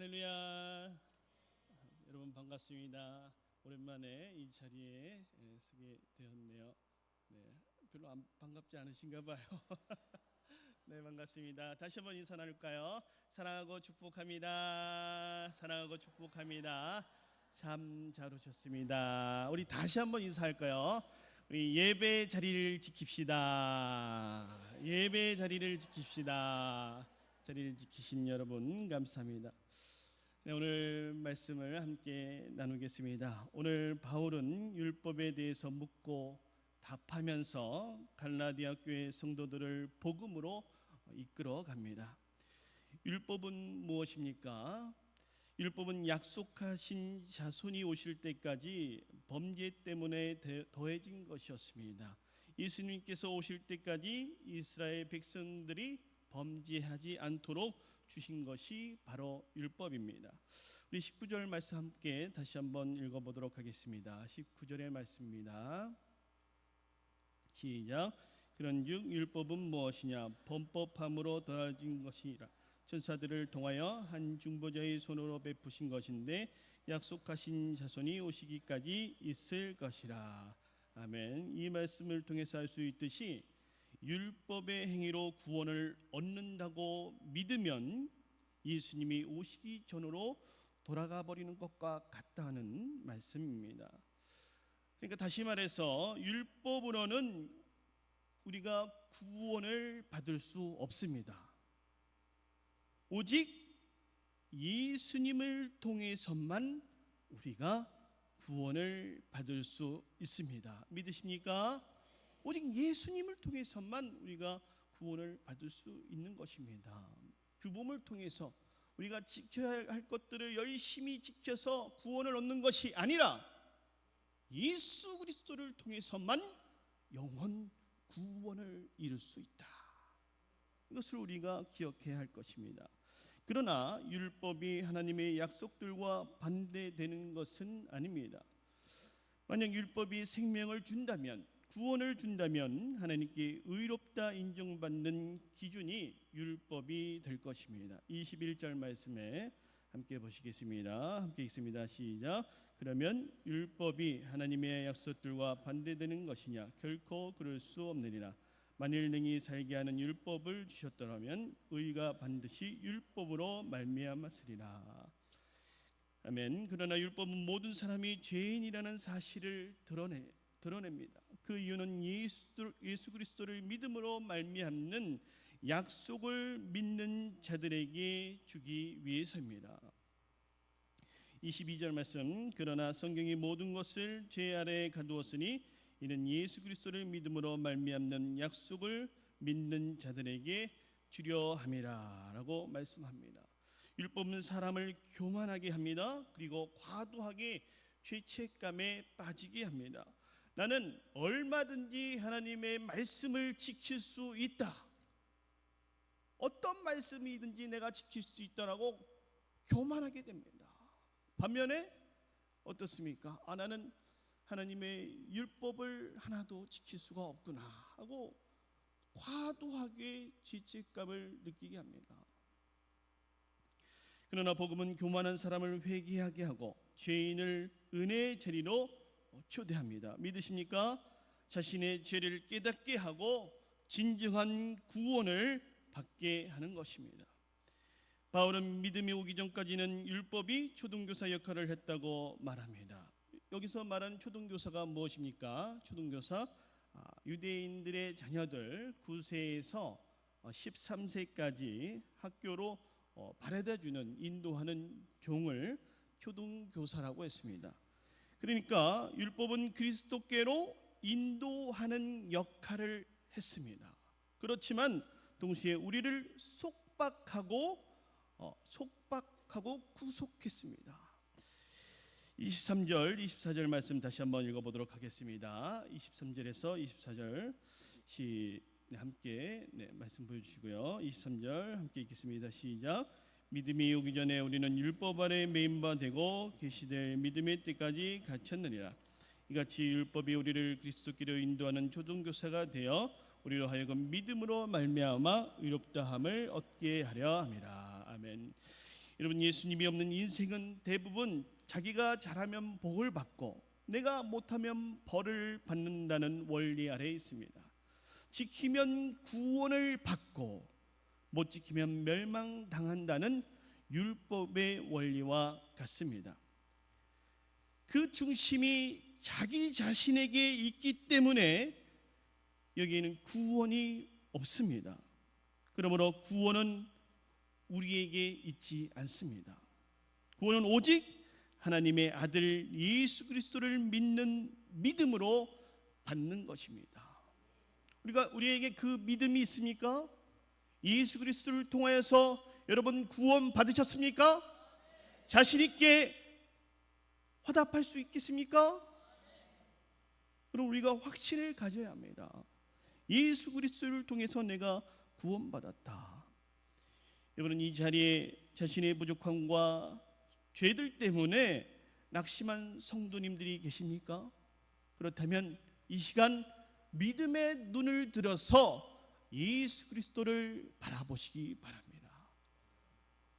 할렐루야. 여러분 반갑습니다. 오랜만에 이 자리에 서게 되었네요. 별로 안 반갑지 않으신가 봐요. 네, 반갑습니다. 다시 한번 인사 나눌까요? 사랑하고 축복합니다. 사랑하고 축복합니다. 참 잘 오셨습니다. 우리 다시 한번 인사할까요? 우리 예배 자리를 지킵시다. 예배 자리를 지킵시다. 자리를 지키신 여러분 감사합니다. 네, 오늘 말씀을 함께 나누겠습니다. 오늘 바울은 율법에 대해서 묻고 답하면서 갈라디아 교회 성도들을 복음으로 이끌어 갑니다. 율법은 무엇입니까? 율법은 약속하신 자손이 오실 때까지 범죄 때문에 더해진 것이었습니다. 예수님께서 오실 때까지 이스라엘 백성들이 범죄하지 않도록 주신 것이 바로 율법입니다. 우리 19절 말씀 함께 다시 한번 읽어보도록 하겠습니다. 19절의 말씀입니다. 시작. 그런즉 율법은 무엇이냐? 범법함으로 더해진 것이라. 천사들을 통하여 한 중보자의 손으로 베푸신 것인데 약속하신 자손이 오시기까지 있을 것이라. 아멘. 이 말씀을 통해서 알 수 있듯이 율법의 행위로 구원을 얻는다고 믿으면 예수님이 오시기 전으로 돌아가 버리는 것과 같다는 말씀입니다. 그러니까 다시 말해서 율법으로는 우리가 구원을 받을 수 없습니다. 오직 예수님을 통해서만 우리가 구원을 받을 수 있습니다. 믿으십니까? 오직 예수님을 통해서만 우리가 구원을 받을 수 있는 것입니다. 그 몸을 통해서 우리가 지켜야 할 것들을 열심히 지켜서 구원을 얻는 것이 아니라 예수 그리스도를 통해서만 영원 구원을 이룰 수 있다. 이것을 우리가 기억해야 할 것입니다. 그러나 율법이 하나님의 약속들과 반대되는 것은 아닙니다. 만약 율법이 생명을 준다면, 구원을 준다면 하나님께 의롭다 인정받는 기준이 율법이 될 것입니다. 21절 말씀에 함께 보시겠습니다. 함께 읽습니다. 시작. 그러면 율법이 하나님의 약속들과 반대되는 것이냐? 결코 그럴 수 없느니라. 만일 능히 살게 하는 율법을 주셨더라면 의가 반드시 율법으로 말미암았으리라. 아멘. 그러나 율법은 모든 사람이 죄인이라는 사실을 드러냅니다. 그 이유는 예수 그리스도를 믿음으로 말미암는 약속을 믿는 자들에게 주기 위해서입니다. 22절 말씀. 그러나 성경이 모든 것을 죄 아래에 가두었으니 이는 예수 그리스도를 믿음으로 말미암는 약속을 믿는 자들에게 주려 함이라 라고 말씀합니다. 율법은 사람을 교만하게 합니다. 그리고 과도하게 죄책감에 빠지게 합니다. 나는 얼마든지 하나님의 말씀을 지킬 수 있다. 어떤 말씀이든지 내가 지킬 수 있다라고 교만하게 됩니다. 반면에 어떻습니까? 나는 하나님의 율법을 하나도 지킬 수가 없구나 하고 과도하게 죄책감을 느끼게 합니다. 그러나 복음은 교만한 사람을 회개하게 하고 죄인을 은혜의 자리로 초대합니다. 믿으십니까? 자신의 죄를 깨닫게 하고 진정한 구원을 받게 하는 것입니다. 바울은 믿음이 오기 전까지는 율법이 초등교사 역할을 했다고 말합니다. 여기서 말하는 초등교사가 무엇입니까? 초등교사, 유대인들의 자녀들 9세에서 13세까지 학교로 바래다주는, 인도하는 종을 초등교사라고 했습니다. 그러니까 율법은 그리스도께로 인도하는 역할을 했습니다. 그렇지만 동시에 우리를 속박하고 구속했습니다. 23절, 24절 말씀 다시 한번 읽어보도록 하겠습니다. 23절에서 24절 함께 말씀 보여주시고요. 23절 함께 읽겠습니다. 시작. 믿음이 오기 전에 우리는 율법 아래 매인 바 되고 계시될 믿음의 때까지 갇혔느니라. 이같이 율법이 우리를 그리스도께로 인도하는 초등교사가 되어 우리로 하여금 믿음으로 말미암아 의롭다함을 얻게 하려 함이라. 아멘. 여러분, 예수님이 없는 인생은 대부분 자기가 잘하면 복을 받고 내가 못하면 벌을 받는다는 원리 아래에 있습니다. 지키면 구원을 받고 못 지키면 멸망당한다는 율법의 원리와 같습니다. 그 중심이 자기 자신에게 있기 때문에 여기에는 구원이 없습니다. 그러므로 구원은 우리에게 있지 않습니다. 구원은 오직 하나님의 아들 예수 그리스도를 믿는 믿음으로 받는 것입니다. 우리에게 그 믿음이 있습니까? 예수 그리스도를 통하여서 여러분 구원 받으셨습니까? 자신 있게 화답할 수 있겠습니까? 그럼 우리가 확신을 가져야 합니다. 예수 그리스도를 통해서 내가 구원받았다. 여러분, 이 자리에 자신의 부족함과 죄들 때문에 낙심한 성도님들이 계십니까? 그렇다면 이 시간 믿음의 눈을 들어서 예수 그리스도를 바라보시기 바랍니다.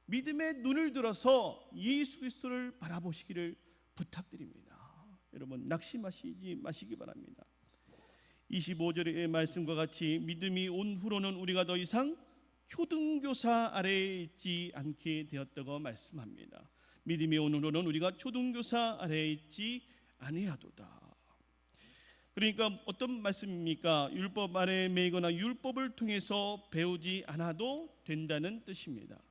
믿음의 눈을 들어서 예수 그리스도를 바라보시기를 부탁드립니다. 여러분, 낙심하시지 마시기 바랍니다. 25절의 말씀과 같이 믿음이 온 후로는 우리가 더 이상 초등교사 아래에 있지 않게 되었다고 말씀합니다. 믿음이 온 후로는 우리가 초등교사 아래에 있지 아니하도다. 그러니까 어떤 말씀입니까? 율법 아래에 매이거나 율법을 통해서 배우지 않아도 된다는 뜻입니다.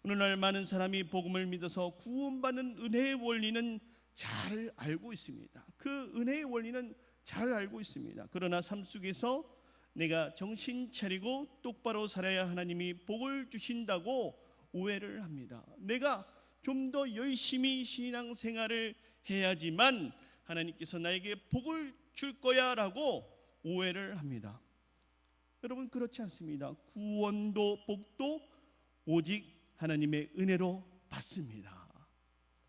오늘날 많은 사람이 복음을 믿어서 구원받는 은혜의 원리는 잘 알고 있습니다. 그 은혜의 원리는 잘 알고 있습니다. 그러나 삶 속에서 내가 정신 차리고 똑바로 살아야 하나님이 복을 주신다고 오해를 합니다. 내가 좀 더 열심히 신앙생활을 해야지만 하나님께서 나에게 복을 줄 거야 라고 오해를 합니다. 여러분, 그렇지 않습니다. 구원도 복도 오직 하나님의 은혜로 받습니다.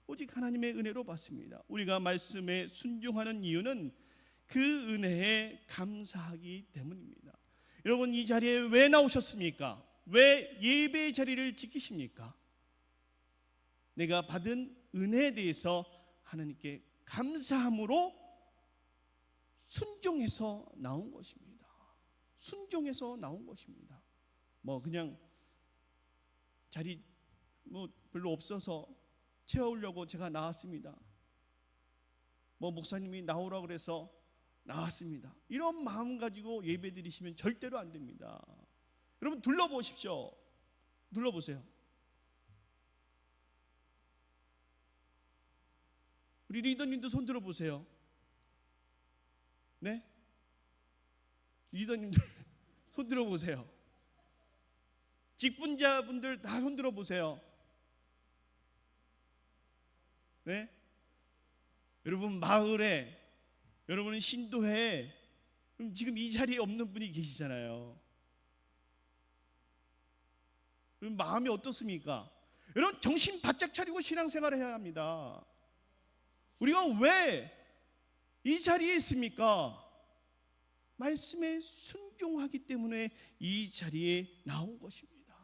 오직 하나님의 은혜로 받습니다. 우리가 말씀에 순종하는 이유는 그 은혜에 감사하기 때문입니다. 여러분, 이 자리에 왜 나오셨습니까? 왜 예배의 자리를 지키십니까? 내가 받은 은혜에 대해서 하나님께 감사함으로 순종해서 나온 것입니다. 순종해서 나온 것입니다. 그냥 자리 별로 없어서 채우려고 제가 나왔습니다. 목사님이 나오라 그래서 나왔습니다. 이런 마음 가지고 예배 드리시면 절대로 안 됩니다. 여러분, 둘러보십시오. 둘러보세요. 우리 리더님도 손 들어보세요. 네? 리더님들 손 들어보세요. 직분자분들 다 손 들어보세요. 네? 여러분, 마을에, 여러분은 신도회에 지금 이 자리에 없는 분이 계시잖아요. 여러분, 마음이 어떻습니까? 여러분, 정신 바짝 차리고 신앙생활을 해야 합니다. 우리가 왜 이 자리에 있습니까? 말씀에 순종하기 때문에 이 자리에 나온 것입니다.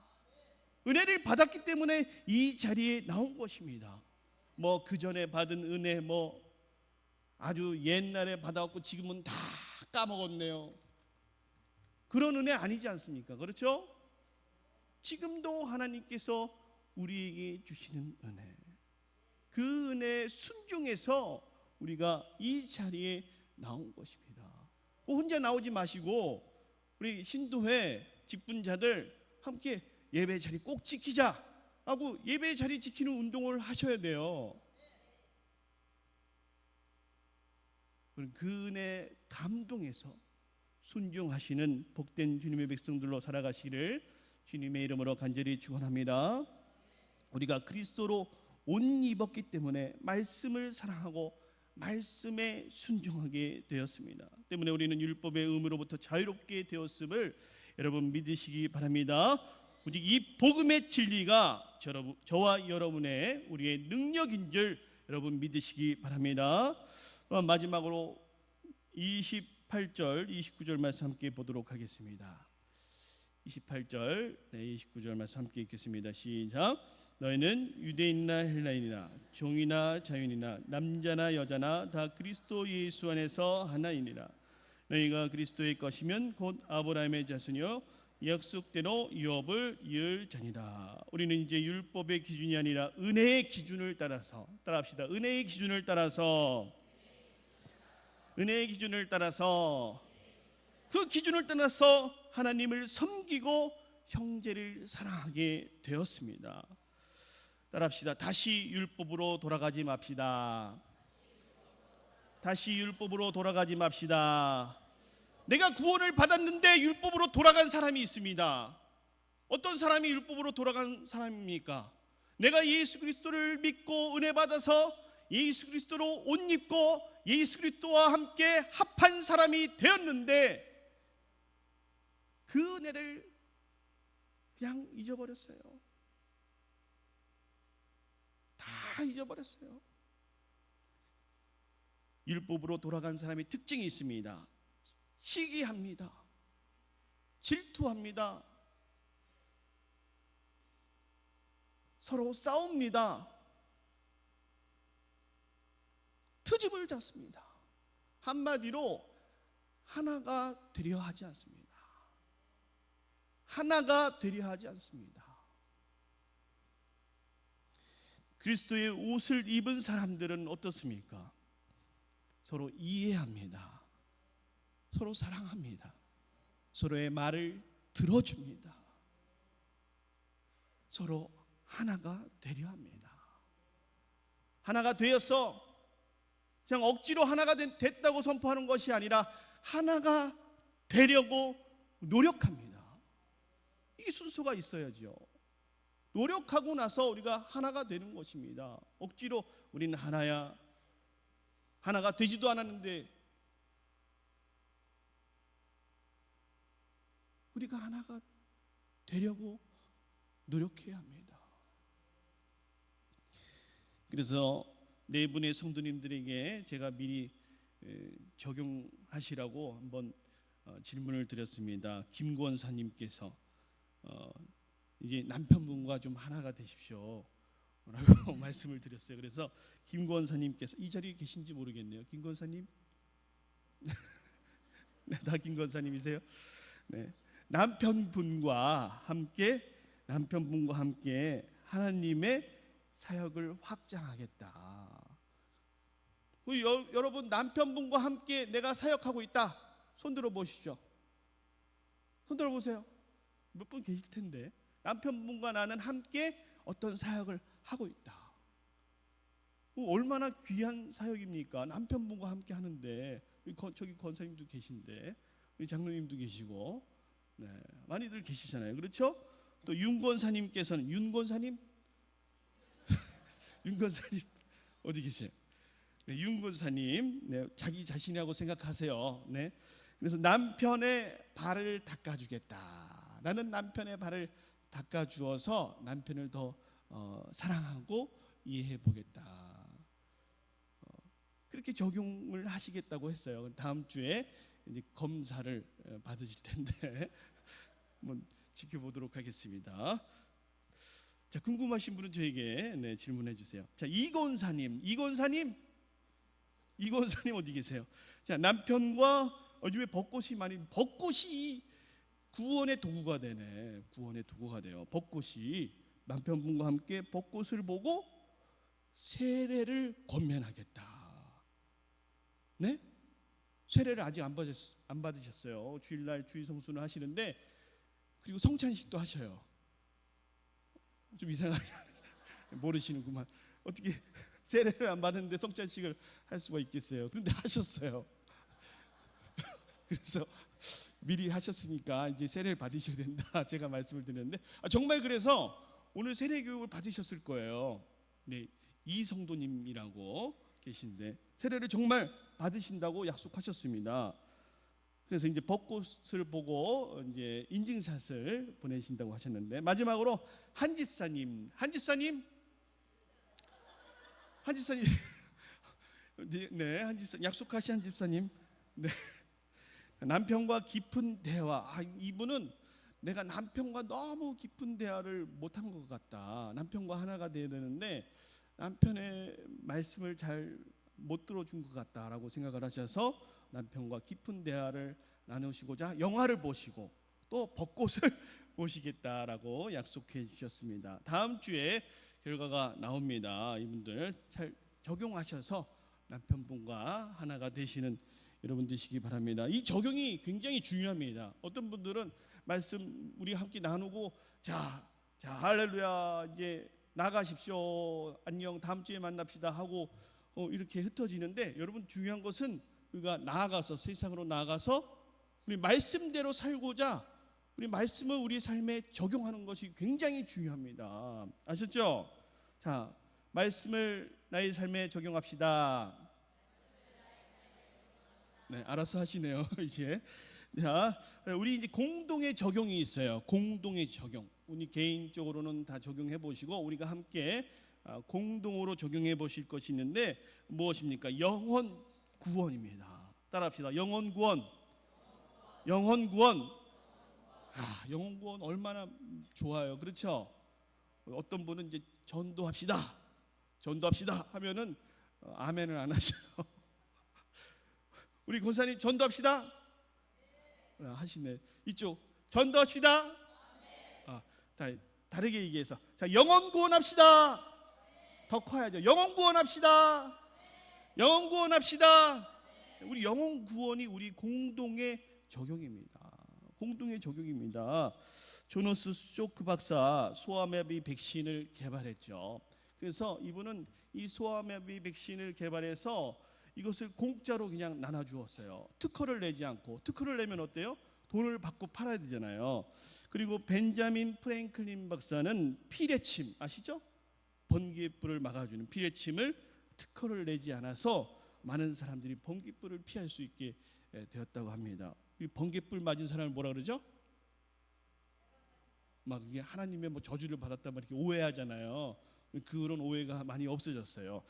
은혜를 받았기 때문에 이 자리에 나온 것입니다. 그 전에 받은 은혜 아주 옛날에 받아갖고 지금은 다 까먹었네요. 그런 은혜 아니지 않습니까? 그렇죠? 지금도 하나님께서 우리에게 주시는 은혜, 그 은혜에 순종해서 우리가 이 자리에 나온 것입니다. 혼자 나오지 마시고 우리 신도회 직분자들 함께 예배 자리 꼭 지키자 하고 예배 자리 지키는 운동을 하셔야 돼요. 그 은혜 감동해서 순종하시는 복된 주님의 백성들로 살아가시기를 주님의 이름으로 간절히 축원합니다. 우리가 그리스도로 옷 입었기 때문에 말씀을 사랑하고 말씀에 순종하게 되었습니다. 때문에 우리는 율법의 의무로부터 자유롭게 되었음을 여러분 믿으시기 바랍니다. 오직 이 복음의 진리가 저와 여러분의 우리의 능력인 줄 여러분 믿으시기 바랍니다. 마지막으로 28절, 29절 말씀 함께 보도록 하겠습니다. 28절, 29절 말씀 함께 읽겠습니다. 시작. 너희는 유대인이나 헬라인이나 종이나 자유인이나 남자나 여자나 다 그리스도 예수 안에서 하나이니라. 너희가 그리스도의 것이면 곧 아브라함의 자손이요 약속대로 유업을 이을 자니라. 우리는 이제 율법의 기준이 아니라 은혜의 기준을 따라서 따라합시다. 은혜의 기준을 따라서 그 기준을 따라서 하나님을 섬기고 형제를 사랑하게 되었습니다. 따라합시다. 다시 율법으로 돌아가지 맙시다. 다시 율법으로 돌아가지 맙시다. 내가 구원을 받았는데 율법으로 돌아간 사람이 있습니다. 어떤 사람이 율법으로 돌아간 사람입니까? 내가 예수 그리스도를 믿고 은혜 받아서 예수 그리스도로 옷 입고 예수 그리스도와 함께 합한 사람이 되었는데 그 은혜를 그냥 잊어버렸어요. 다 잊어버렸어요. 율법으로 돌아간 사람의 특징이 있습니다. 시기합니다. 질투합니다. 서로 싸웁니다. 트집을 잡습니다. 한마디로 하나가 되려 하지 않습니다. 하나가 되려 하지 않습니다. 그리스도의 옷을 입은 사람들은 어떻습니까? 서로 이해합니다. 서로 사랑합니다. 서로의 말을 들어줍니다. 서로 하나가 되려 합니다. 하나가 되어서 그냥 억지로 하나가 됐다고 선포하는 것이 아니라 하나가 되려고 노력합니다. 이 순서가 있어야죠. 노력하고 나서 우리가 하나가 되는 것입니다. 억지로 우리는 하나야, 하나가 되지도 않았는데 우리가 하나가 되려고 노력해야 합니다. 그래서 네 분의 성도님들에게 제가 미리 적용하시라고 한번 질문을 드렸습니다. 김권사님께서 이제 남편분과 좀 하나가 되십시오 라고 말씀을 드렸어요. 그래서 김권사님께서 이 자리에 계신지 모르겠네요. 김권사님? 네, 다 김권사님이세요? 네. 남편분과 함께 하나님의 사역을 확장하겠다. 여러분 남편분과 함께 내가 사역하고 있다. 손 들어 보시죠. 손 들어 보세요. 몇 분 계실 텐데 남편분과 나는 함께 어떤 사역을 하고 있다. 얼마나 귀한 사역입니까? 남편분과 함께 하는데 저기 권사님도 계신데 우리 장로님도 계시고 네, 많이들 계시잖아요. 그렇죠? 또 윤권사님께서는 윤권사님 어디 계세요? 네, 윤권사님 네, 자기 자신이라고 생각하세요. 네. 그래서 남편의 발을 닦아주겠다. 나는 남편의 발을 닦아주어서 남편을 더 사랑하고 이해해 보겠다. 그렇게 적용을 하시겠다고 했어요. 다음 주에 이제 검사를 받으실 텐데 한번 지켜보도록 하겠습니다. 자, 궁금하신 분은 저에게 네, 질문해 주세요. 자, 이건사님 어디 계세요? 자, 남편과 요즘에 벚꽃이 구원의 도구가 되네. 구원의 도구가 돼요. 벚꽃이 남편분과 함께 벚꽃을 보고 세례를 권면하겠다. 네? 세례를 아직 안 받으셨어요. 주일날 주일 성수는 하시는데 그리고 성찬식도 하셔요. 좀 이상하지 않으세요? 모르시는구만. 어떻게 세례를 안 받았는데 성찬식을 할 수가 있겠어요? 그런데 하셨어요. 그래서 미리 하셨으니까 이제 세례를 받으셔야 된다. 제가 말씀을 드렸는데 정말 그래서 오늘 세례 교육을 받으셨을 거예요. 네, 이 성도님이라고 계신데 세례를 정말 받으신다고 약속하셨습니다. 그래서 이제 벚꽃을 보고 이제 인증샷을 보내신다고 하셨는데 마지막으로 한 집사님 네, 한 집사 약속하신 한 집사님 네. 남편과 깊은 대화. 이분은 내가 남편과 너무 깊은 대화를 못한 것 같다. 남편과 하나가 돼야 되는데 남편의 말씀을 잘 못 들어준 것 같다라고 생각을 하셔서 남편과 깊은 대화를 나누시고자 영화를 보시고 또 벚꽃을 보시겠다라고 약속해 주셨습니다. 다음 주에 결과가 나옵니다. 이분들 잘 적용하셔서 남편분과 하나가 되시는 여러분 되시기 바랍니다. 이 적용이 굉장히 중요합니다. 어떤 분들은 말씀 우리 함께 나누고 자 할렐루야 이제 나가십시오 안녕 다음 주에 만납시다 하고 이렇게 흩어지는데 여러분 중요한 것은 우리가 나아가서 세상으로 나아가서 우리 말씀대로 살고자 우리 말씀을 우리 삶에 적용하는 것이 굉장히 중요합니다. 아셨죠? 자, 말씀을 나의 삶에 적용합시다. 네, 알아서 하시네요. 이제 자, 우리 이제 공동의 적용이 있어요. 공동의 적용. 우리 개인적으로는 다 적용해 보시고 우리가 함께 공동으로 적용해 보실 것이 있는데 무엇입니까? 영혼 구원입니다. 따라합시다. 영혼 구원. 영혼 구원. 영혼 구원 얼마나 좋아요. 그렇죠? 어떤 분은 이제 전도합시다 하면은 아멘을 안 하셔요. 우리 권사님 전도합시다 하시네. 이쪽 전도합시다. 다르게 얘기해서 자 영혼 구원합시다. 더 커야죠. 영혼 구원합시다. 영혼 구원합시다. 우리 영혼 구원이 우리 공동의 적용입니다. 공동의 적용입니다. 조너스 쇼크 박사 소아마비 백신을 개발했죠. 그래서 이분은 이 소아마비 백신을 개발해서 이것을 공짜로 그냥 나눠주었어요. 특허를 내지 않고. 특허를 내면 어때요? 돈을 받고 팔아야 되잖아요. 그리고 벤자민 프랭클린 박사는 피레침 아시죠? 번개불을 막아주는 피레침을 특허를 내지 않아서 많은 사람들이 번개불을 피할 수 있게 되었다고 합니다. 이 번개불 맞은 사람을 뭐라 그러죠? 막 이게 하나님의 뭐 저주를 받았다 이렇게 오해하잖아요. 그런 오해가 많이 없어졌어요.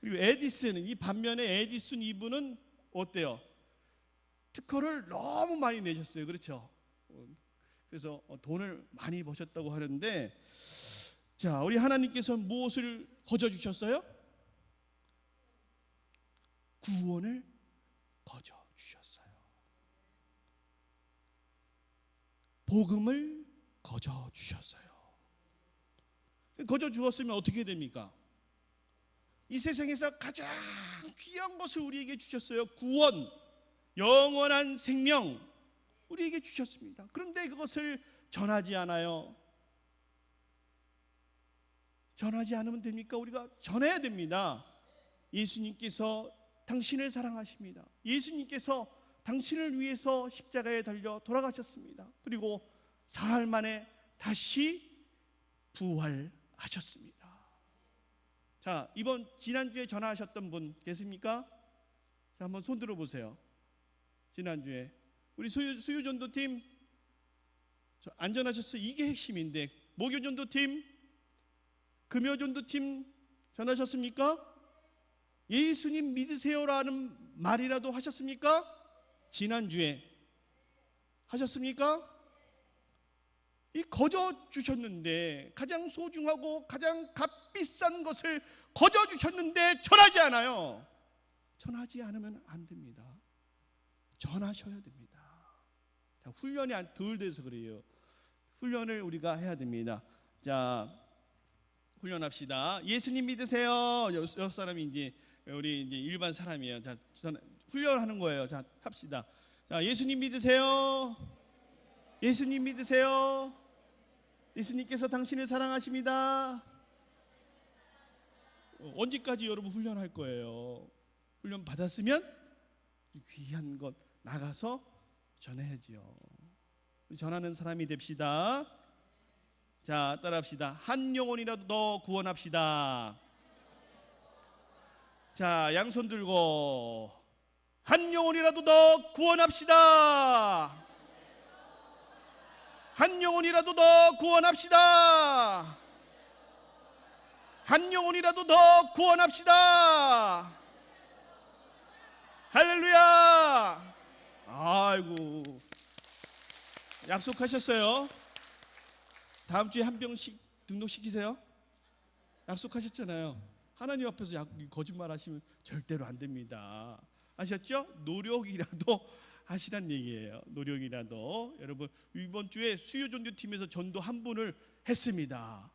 그리고 에디슨은 이 반면에 에디슨 이분은 어때요? 특허를 너무 많이 내셨어요. 그렇죠? 그래서 돈을 많이 버셨다고 하는데 자, 우리 하나님께서 무엇을 거저 주셨어요? 구원을 거저 주셨어요. 복음을 거저 주셨어요. 거저 주었으면 어떻게 됩니까? 이 세상에서 가장 귀한 것을 우리에게 주셨어요. 구원, 영원한 생명 우리에게 주셨습니다. 그런데 그것을 전하지 않아요. 전하지 않으면 됩니까? 우리가 전해야 됩니다. 예수님께서 당신을 사랑하십니다. 예수님께서 당신을 위해서 십자가에 달려 돌아가셨습니다. 그리고 사흘 만에 다시 부활하셨습니다. 자, 이번 지난주에 전화하셨던 분 계십니까? 자, 한번 손 들어보세요. 지난주에 우리 수유전도팀 안전하셨어요. 이게 핵심인데 목요전도팀 금요전도팀 전하셨습니까? 예수님 믿으세요라는 말이라도 하셨습니까? 지난주에 하셨습니까? 이 거저 주셨는데 가장 소중하고 가장 값비싼 것을 거저 주셨는데 전하지 않아요. 전하지 않으면 안 됩니다. 전하셔야 됩니다. 자, 훈련이 덜 돼서 그래요. 훈련을 우리가 해야 됩니다. 자, 훈련합시다. 예수님 믿으세요. 여섯 사람이 이제 우리 이제 일반 사람이에요. 자, 훈련하는 거예요. 자, 합시다. 자, 예수님 믿으세요. 예수님 믿으세요. 예수님께서 당신을 사랑하십니다. 언제까지 여러분 훈련할 거예요? 훈련 받았으면 귀한 것 나가서 전해야지요. 전하는 사람이 됩시다. 자, 따라합시다. 한 영혼이라도 더 구원합시다. 자, 양손 들고 한 영혼이라도 더 구원합시다. 한 영혼이라도 더 구원합시다. 한 영혼이라도 더 구원합시다. 할렐루야. 아이고. 약속하셨어요. 다음 주에 한 병씩 등록시키세요. 약속하셨잖아요. 하나님 앞에서 거짓말 하시면 절대로 안 됩니다. 아셨죠? 노력이라도 하시란 얘기예요. 노력이라도. 여러분, 이번 주에 수요전도팀에서 전도 한 분을 했습니다.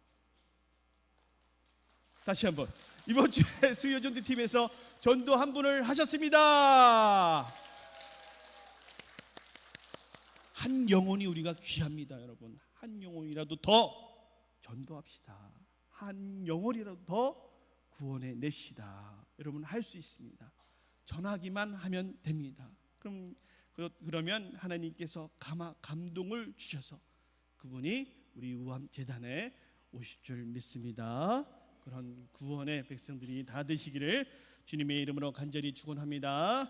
다시 한번, 이번 주에 수요전도팀에서 전도 한 분을 하셨습니다. 한 영혼이 우리가 귀합니다. 여러분, 한 영혼이라도 더 전도합시다. 한 영혼이라도 더 구원해 냅시다. 여러분, 할 수 있습니다. 전하기만 하면 됩니다. 그러면 하나님께서 감동을 주셔서 그분이 우리 우암 재단에 오실 줄 믿습니다. 그런 구원의 백성들이 다 되시기를 주님의 이름으로 간절히 축원합니다.